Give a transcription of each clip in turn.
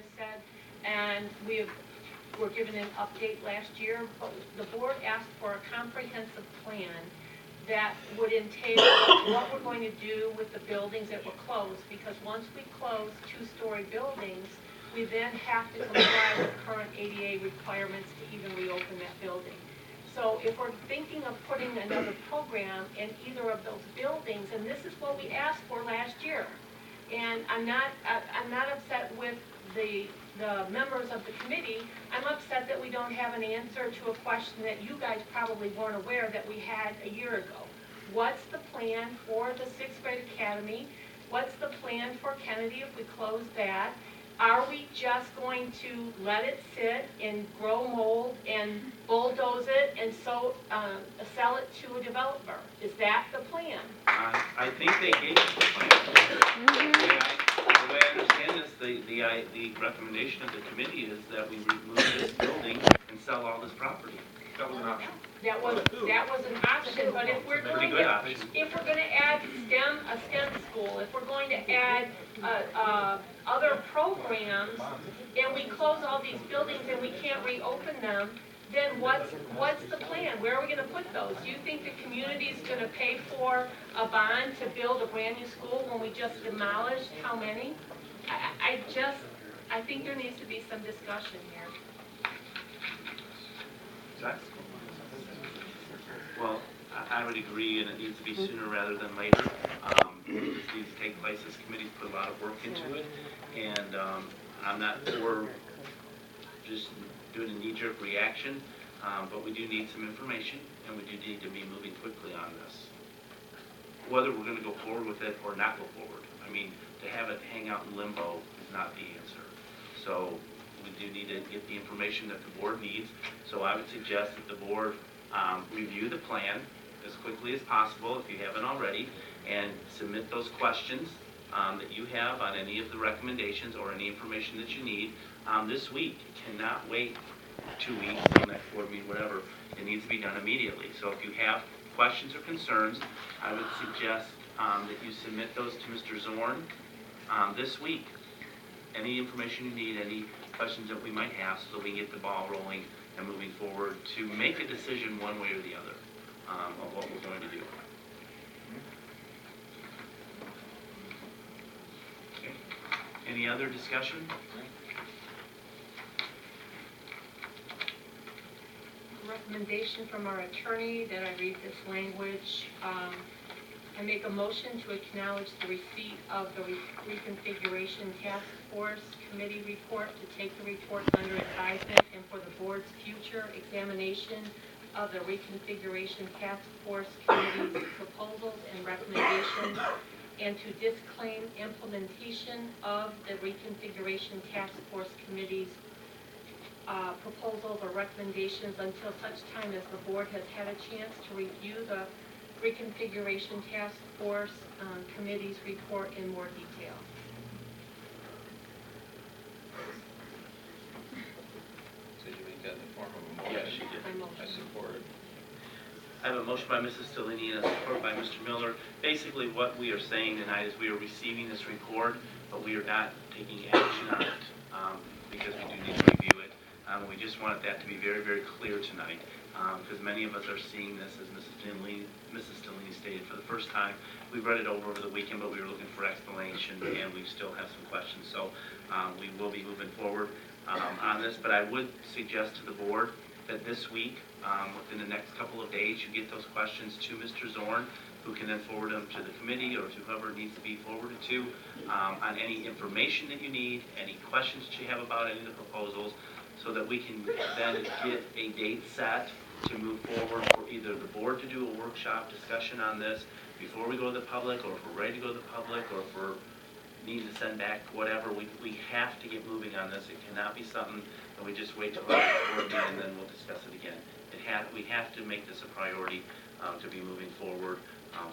just said, and were given an update last year, but the board asked for a comprehensive plan that would entail what we're going to do with the buildings that were closed, because once we close two-story buildings, we then have to comply with current ADA requirements to even reopen that building. So if we're thinking of putting another program in either of those buildings, and this is what we asked for last year, and I'm not upset with the members of the committee. I'm upset that we don't have an answer to a question that you guys probably weren't aware that we had a year ago. What's the plan for the 6th grade academy? What's the plan for Kennedy if we close that? Are we just going to let it sit and grow mold and bulldoze it and so sell it to a developer? Is that the plan? I think they gave us the plan. The way I understand this, the recommendation of the committee is that we remove this building and sell all this property. That was an option. That was an option, but if we're going to add a STEM school, if we're going to add other programs, and we close all these buildings and we can't reopen them, then what's the plan? Where are we going to put those? Do you think the community's going to pay for a bond to build a brand new school when we just demolished how many? I think there needs to be some discussion here. Well, I would agree, and it needs to be sooner rather than later. This needs to take place. This committee's put a lot of work into it, and I'm not for just doing a knee-jerk reaction, but we do need some information, and we do need to be moving quickly on this. Whether we're going to go forward with it or not go forward. I mean, to have it hang out in limbo is not the answer. So we do need to get the information that the board needs. So I would suggest that the board review the plan as quickly as possible, if you haven't already, and submit those questions that you have on any of the recommendations or any information that you need this week. You cannot wait 2 weeks till next board meeting, whatever. It needs to be done immediately. So if you have questions or concerns, I would suggest that you submit those to Mr. Zorn this week. Any information you need, any questions that we might have, so that we can get the ball rolling and moving forward to make a decision one way or the other of what we're going to do. Okay. Any other discussion? Recommendation from our attorney that I read this language. I make a motion to acknowledge the receipt of the Reconfiguration Task Force Committee report, to take the report under advisement, and for the board's future examination of the Reconfiguration Task Force Committee's proposals and recommendations, and to disclaim implementation of the Reconfiguration Task Force Committee's proposals or recommendations until such time as the board has had a chance to review the Reconfiguration Task Force Committee's report in more detail. So you make that in the form of a motion? Yes, she did. I support it. I have a motion by Mrs. Stellini and a support by Mr. Miller. Basically, what we are saying tonight is we are receiving this report, but we are not taking action on it because we do need to review it. We just wanted that to be very, very clear tonight, because many of us are seeing this, as Mrs. Stellini stated, for the first time. We read it over the weekend, but we were looking for explanation, and we still have some questions. So we will be moving forward on this, but I would suggest to the board that this week, within the next couple of days, you get those questions to Mr. Zorn, who can then forward them to the committee or to whoever it needs to be forwarded to, on any information that you need, any questions that you have about any of the proposals, so that we can then get a date set to move forward for either the board to do a workshop discussion on this before we go to the public, or if we're ready to go to the public, or if we're needing to send back whatever. We have to get moving on this. It cannot be something that we just wait till the board meeting and then we'll discuss it again. We have to make this a priority to be moving forward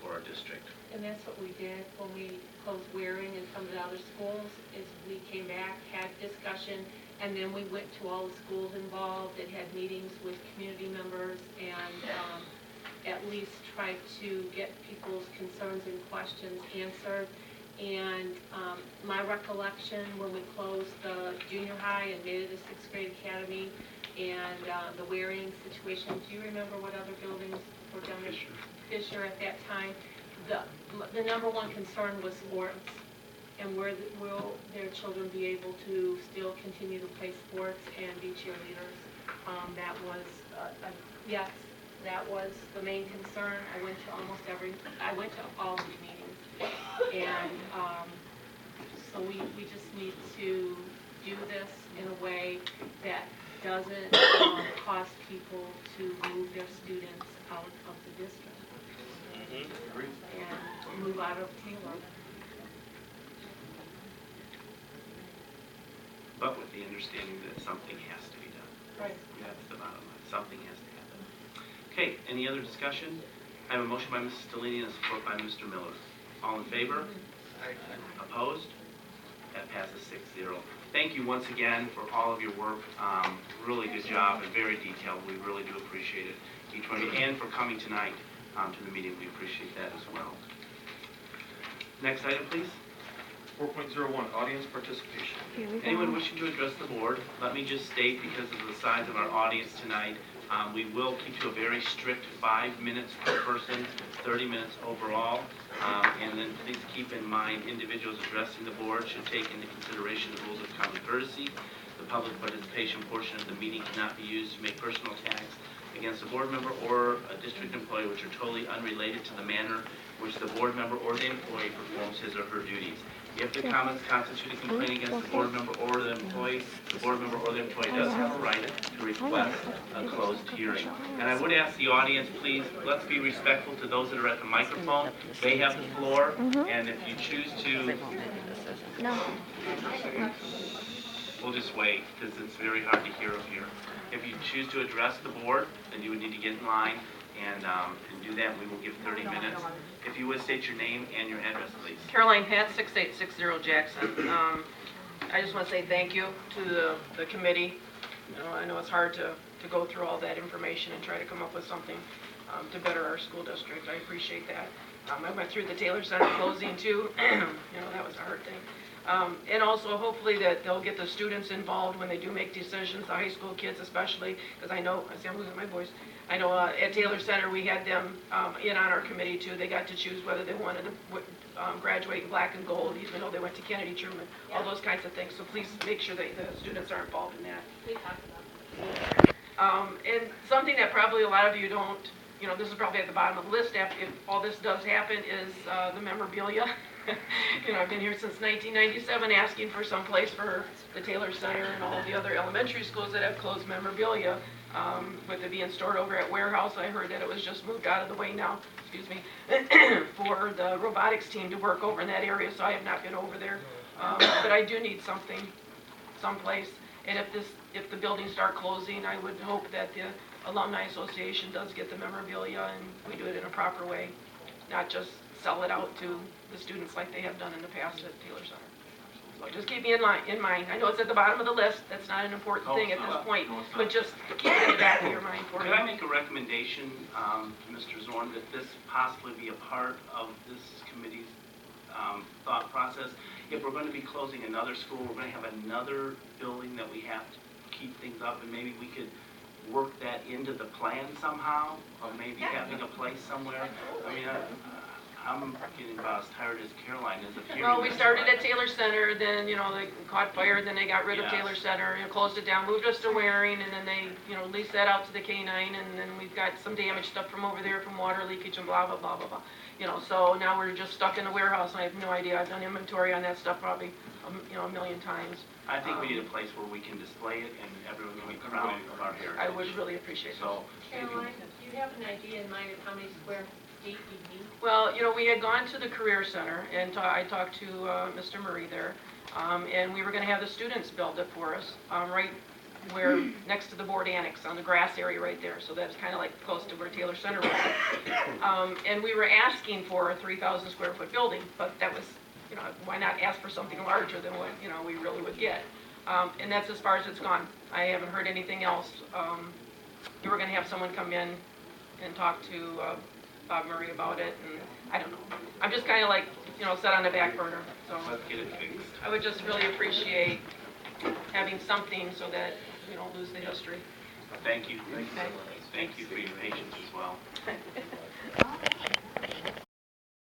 for our district. And that's what we did when we closed Waring and some of the other schools, is we came back, had discussion, and then we went to all the schools involved and had meetings with community members, and at least tried to get people's concerns and questions answered. And my recollection when we closed the junior high and made it a sixth grade academy, and the wearing situation. Do you remember what other buildings were done at Fisher at that time? The number one concern was sports, and will their children be able to still continue to play sports and be cheerleaders? That was, yes, that was the main concern. I went to all these meetings, and so we just need to do this in a way that doesn't cause people to move their students out of the district and move out of Taylor. But with the understanding that something has to be done. Right. That's the bottom line. Something has to happen. Okay, any other discussion? I have a motion by Mrs. Stellini and a support by Mr. Miller. All in favor? Opposed? That passes 6-0. Thank you once again for all of your work. Really good job and very detailed. We really do appreciate it, each one of you, and for coming tonight to the meeting. We appreciate that as well. Next item, please. 4.01, audience participation. Anyone wishing to address the board, let me just state, because of the size of our audience tonight, we will keep to a very strict 5 minutes per person, 30 minutes overall. And then please keep in mind, individuals addressing the board should take into consideration the rules of common courtesy. The public participation portion of the meeting cannot be used to make personal attacks against a board member or a district employee which are totally unrelated to the manner in which the board member or the employee performs his or her duties. If the comments constitute a complaint against the board member or the employee, the board member or the employee does have a right to request a closed hearing. And I would ask the audience, please, let's be respectful to those that are at the microphone. They have the floor, and if you choose to... No. We'll just wait, because it's very hard to hear up here. If you choose to address the board, then you would need to get in line and do that. We will give 30 minutes. If you would state your name and your address, please. Caroline Pat, 6860 Jackson. I just want to say thank you to the committee. I know it's hard to go through all that information and try to come up with something to better our school district. I appreciate that. I went through the Taylor Center closing too. That was a hard thing. And also hopefully that they'll get the students involved when they do make decisions, the high school kids especially, because I see I'm losing my voice. I know at Taylor Center we had them in on our committee too. They got to choose whether they wanted to graduate in black and gold, even though they went to Kennedy Truman, all those kinds of things. So please make sure that the students are involved in that. We talked about that. And something that probably a lot of you don't, this is probably at the bottom of the list if all this does happen, is the memorabilia. I've been here since 1997 asking for some place for the Taylor Center and all the other elementary schools that have closed memorabilia. With it being stored over at Warehouse, I heard that it was just moved out of the way now, for the robotics team to work over in that area, so I have not been over there. But I do need someplace, and if the buildings start closing, I would hope that the Alumni Association does get the memorabilia and we do it in a proper way, not just sell it out to the students like they have done in the past at Taylor Center. So just keep me in mind. I know it's at the bottom of the list. That's not an important thing at this point, but just keep it in the back of your mind for me. Could I make a recommendation to Mr. Zorn that this possibly be a part of this committee's thought process? If we're going to be closing another school, we're going to have another building that we have to keep things up, and maybe we could work that into the plan somehow, of maybe having a place somewhere. I mean, I'm getting about as tired as Caroline is of hearing Well, we this, started but- at Taylor Center, then, they caught fire, then they got rid of Yes. Taylor Center, closed it down, moved us to Waring, and then they, leased that out to the K-9, and then we've got some damaged stuff from over there from water leakage and blah, blah, blah, blah, blah. So now we're just stuck in the warehouse, and I have no idea. I've done inventory on that stuff probably, a million times. I think we need a place where we can display it and everyone can be proud of our heritage. I would really appreciate that. So, Caroline, do you have an idea in mind of how many square feet you need? Well, we had gone to the Career Center, and I talked to Mr. Murray there, and we were going to have the students build it for us, right where, next to the board annex, on the grass area right there, so that's kind of like close to where Taylor Center was. And we were asking for a 3,000 square foot building, but that was, why not ask for something larger than what, we really would get? And that's as far as it's gone. I haven't heard anything else. We were going to have someone come in and talk to Bob Murray about it, and I don't know. I'm just kind of like, set on the back burner. So let's get it fixed. I would just really appreciate having something so that we don't lose the history. Thank you. Thank you for your patience as well.